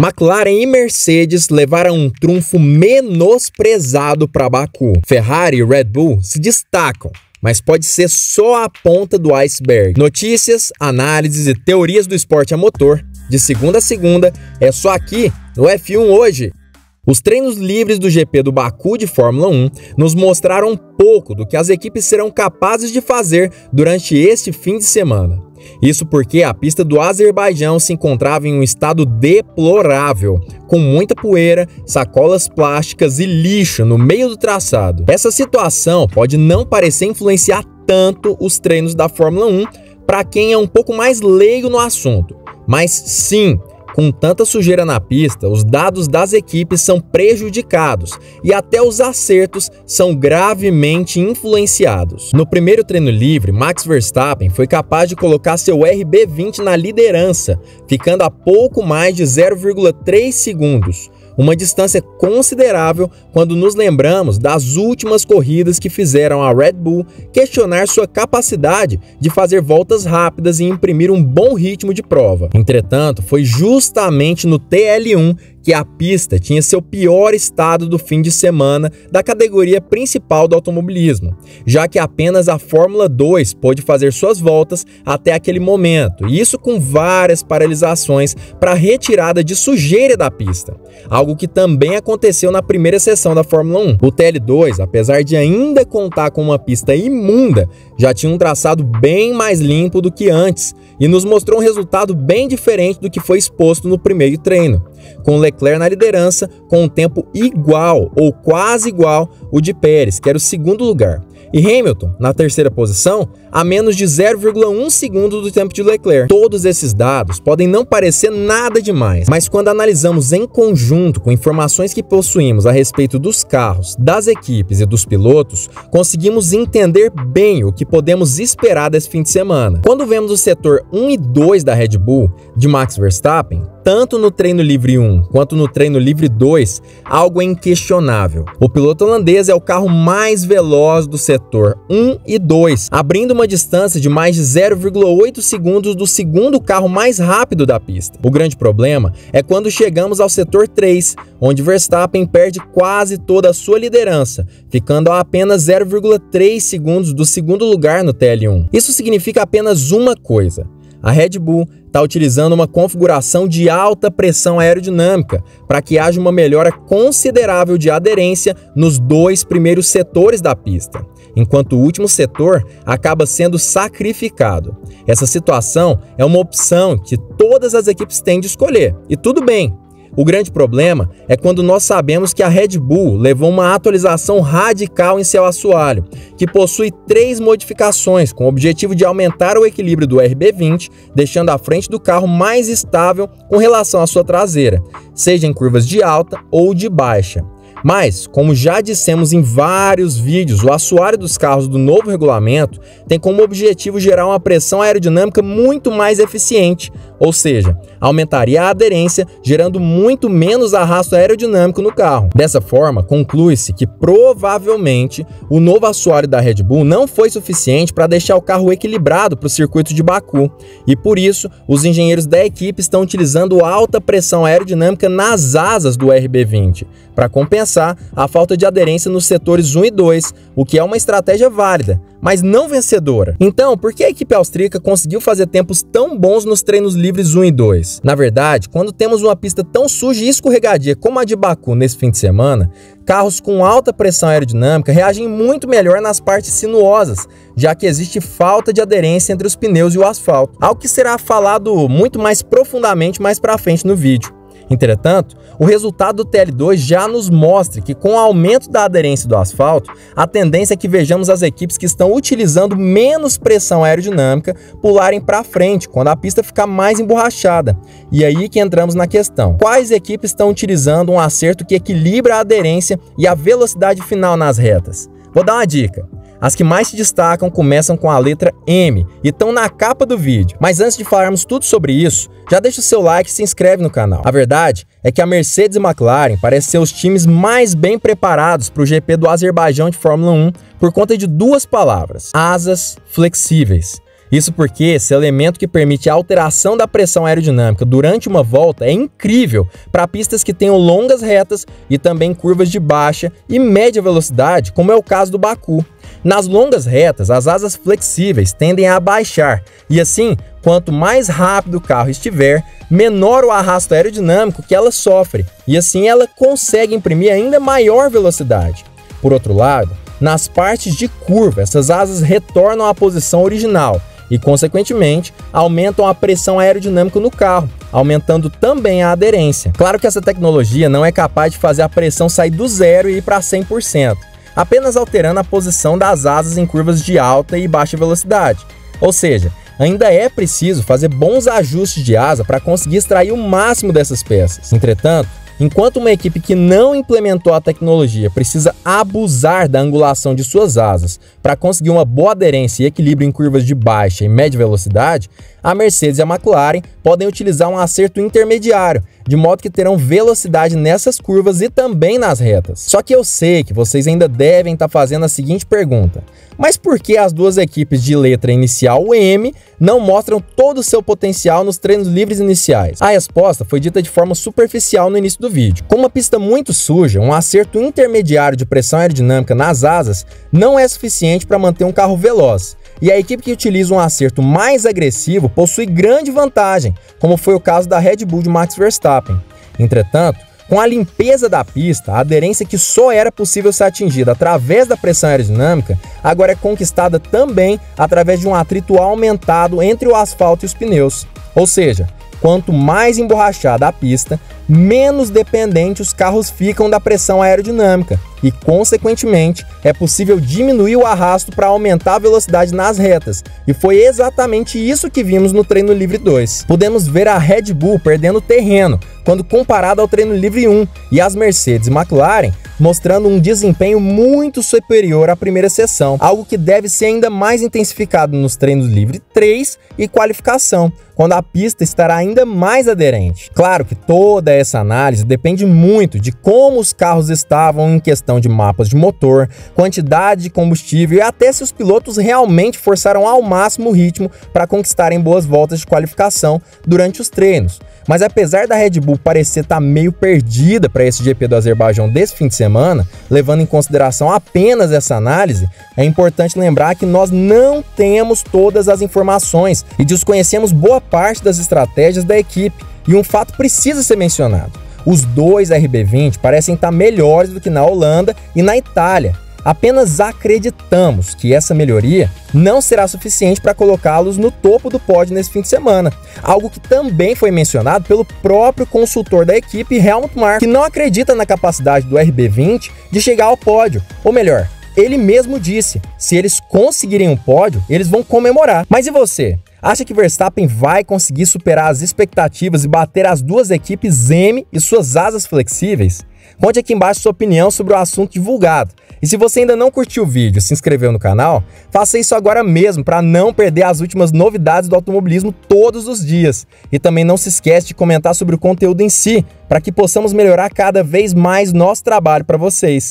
McLaren e Mercedes levaram um trunfo menosprezado para Baku. Ferrari e Red Bull se destacam, mas pode ser só a ponta do iceberg. Notícias, análises e teorias do esporte a motor, de segunda a segunda, é só aqui no F1 Hoje. Os treinos livres do GP do Baku de Fórmula 1 nos mostraram um pouco do que as equipes serão capazes de fazer durante este fim de semana. Isso porque a pista do Azerbaijão se encontrava em um estado deplorável, com muita poeira, sacolas plásticas e lixo no meio do traçado. Essa situação pode não parecer influenciar tanto os treinos da Fórmula 1 para quem é um pouco mais leigo no assunto, mas sim, com tanta sujeira na pista, os dados das equipes são prejudicados e até os acertos são gravemente influenciados. No primeiro treino livre, Max Verstappen foi capaz de colocar seu RB20 na liderança, ficando a pouco mais de 0,3 segundos. Uma distância considerável quando nos lembramos das últimas corridas que fizeram a Red Bull questionar sua capacidade de fazer voltas rápidas e imprimir um bom ritmo de prova. Entretanto, foi justamente no TL1 que a pista tinha seu pior estado do fim de semana da categoria principal do automobilismo, já que apenas a Fórmula 2 pôde fazer suas voltas até aquele momento, e isso com várias paralisações para retirada de sujeira da pista, algo que também aconteceu na primeira sessão da Fórmula 1. O TL2, apesar de ainda contar com uma pista imunda, já tinha um traçado bem mais limpo do que antes e nos mostrou um resultado bem diferente do que foi exposto no primeiro treino, com Leclerc na liderança com um tempo igual ou quase igual o de Pérez, que era o segundo lugar, e Hamilton na terceira posição a menos de 0,1 segundo do tempo de Leclerc. Todos esses dados podem não parecer nada demais, mas quando analisamos em conjunto com informações que possuímos a respeito dos carros, das equipes e dos pilotos, conseguimos entender bem o que podemos esperar desse fim de semana. Quando vemos o setor 1 e 2 da Red Bull de Max Verstappen, tanto no treino livre 1 quanto no treino livre 2, algo é inquestionável. O piloto holandês é o carro mais veloz do setor 1 e 2, abrindo uma distância de mais de 0,8 segundos do segundo carro mais rápido da pista. O grande problema é quando chegamos ao setor 3, onde Verstappen perde quase toda a sua liderança, ficando a apenas 0,3 segundos do segundo lugar no TL1. Isso significa apenas uma coisa: a Red Bull está utilizando uma configuração de alta pressão aerodinâmica para que haja uma melhora considerável de aderência nos dois primeiros setores da pista, enquanto o último setor acaba sendo sacrificado. Essa situação é uma opção que todas as equipes têm de escolher, e tudo bem. O grande problema é quando nós sabemos que a Red Bull levou uma atualização radical em seu assoalho, que possui 3 modificações com o objetivo de aumentar o equilíbrio do RB20, deixando a frente do carro mais estável com relação à sua traseira, seja em curvas de alta ou de baixa. Mas, como já dissemos em vários vídeos, o assoalho dos carros do novo regulamento tem como objetivo gerar uma pressão aerodinâmica muito mais eficiente, ou seja, aumentaria a aderência, gerando muito menos arrasto aerodinâmico no carro. Dessa forma, conclui-se que provavelmente o novo assoalho da Red Bull não foi suficiente para deixar o carro equilibrado para o circuito de Baku, e por isso os engenheiros da equipe estão utilizando alta pressão aerodinâmica nas asas do RB20, para compensar a falta de aderência nos setores 1 e 2, o que é uma estratégia válida, mas não vencedora. Então, por que a equipe austríaca conseguiu fazer tempos tão bons nos treinos livres 1 e 2? Na verdade, quando temos uma pista tão suja e escorregadia como a de Baku nesse fim de semana, carros com alta pressão aerodinâmica reagem muito melhor nas partes sinuosas, já que existe falta de aderência entre os pneus e o asfalto, algo que será falado muito mais profundamente mais para frente no vídeo. Entretanto, o resultado do TL2 já nos mostra que com o aumento da aderência do asfalto, a tendência é que vejamos as equipes que estão utilizando menos pressão aerodinâmica pularem para frente quando a pista ficar mais emborrachada. E aí que entramos na questão: quais equipes estão utilizando um acerto que equilibra a aderência e a velocidade final nas retas? Vou dar uma dica. As que mais se destacam começam com a letra M e estão na capa do vídeo. Mas antes de falarmos tudo sobre isso, já deixa o seu like e se inscreve no canal. A verdade é que a Mercedes e McLaren parecem ser os times mais bem preparados para o GP do Azerbaijão de Fórmula 1 por conta de 2 palavras: asas flexíveis. Isso porque esse elemento que permite a alteração da pressão aerodinâmica durante uma volta é incrível para pistas que tenham longas retas e também curvas de baixa e média velocidade, como é o caso do Baku. Nas longas retas, as asas flexíveis tendem a baixar e assim, quanto mais rápido o carro estiver, menor o arrasto aerodinâmico que ela sofre e assim ela consegue imprimir ainda maior velocidade. Por outro lado, nas partes de curva, essas asas retornam à posição original e, consequentemente, aumentam a pressão aerodinâmica no carro, aumentando também a aderência. Claro que essa tecnologia não é capaz de fazer a pressão sair do zero e ir para 100%, apenas alterando a posição das asas em curvas de alta e baixa velocidade. Ou seja, ainda é preciso fazer bons ajustes de asa para conseguir extrair o máximo dessas peças. Entretanto, enquanto uma equipe que não implementou a tecnologia precisa abusar da angulação de suas asas para conseguir uma boa aderência e equilíbrio em curvas de baixa e média velocidade, a Mercedes e a McLaren podem utilizar um acerto intermediário, de modo que terão velocidade nessas curvas e também nas retas. Só que eu sei que vocês ainda devem estar fazendo a seguinte pergunta: mas por que as duas equipes de letra inicial M não mostram todo o seu potencial nos treinos livres iniciais? A resposta foi dita de forma superficial no início do vídeo. Com uma pista muito suja, um acerto intermediário de pressão aerodinâmica nas asas não é suficiente para manter um carro veloz. E a equipe que utiliza um acerto mais agressivo possui grande vantagem, como foi o caso da Red Bull de Max Verstappen. Entretanto, com a limpeza da pista, a aderência que só era possível ser atingida através da pressão aerodinâmica, agora é conquistada também através de um atrito aumentado entre o asfalto e os pneus. Ou seja, quanto mais emborrachada a pista, menos dependente os carros ficam da pressão aerodinâmica e, consequentemente, é possível diminuir o arrasto para aumentar a velocidade nas retas. E foi exatamente isso que vimos no Treino Livre 2. Podemos ver a Red Bull perdendo terreno quando comparado ao Treino Livre 1 e as Mercedes e McLaren mostrando um desempenho muito superior à primeira sessão, algo que deve ser ainda mais intensificado nos Treinos Livre 3 e qualificação, quando a pista estará ainda mais aderente. Claro que toda essa análise depende muito de como os carros estavam em questão de mapas de motor, quantidade de combustível e até se os pilotos realmente forçaram ao máximo o ritmo para conquistarem boas voltas de qualificação durante os treinos. Mas apesar da Red Bull parecer estar meio perdida para esse GP do Azerbaijão desse fim de semana, levando em consideração apenas essa análise, é importante lembrar que nós não temos todas as informações e desconhecemos boa parte das estratégias da equipe. E um fato precisa ser mencionado: os dois RB20 parecem estar melhores do que na Holanda e na Itália. Apenas acreditamos que essa melhoria não será suficiente para colocá-los no topo do pódio nesse fim de semana, algo que também foi mencionado pelo próprio consultor da equipe, Helmut Marko, que não acredita na capacidade do RB20 de chegar ao pódio, ou melhor, ele mesmo disse, se eles conseguirem um pódio, eles vão comemorar. Mas e você? Acha que Verstappen vai conseguir superar as expectativas e bater as duas equipes M e suas asas flexíveis? Conte aqui embaixo sua opinião sobre o assunto divulgado. E se você ainda não curtiu o vídeo e se inscreveu no canal, faça isso agora mesmo para não perder as últimas novidades do automobilismo todos os dias. E também não se esquece de comentar sobre o conteúdo em si, para que possamos melhorar cada vez mais nosso trabalho para vocês.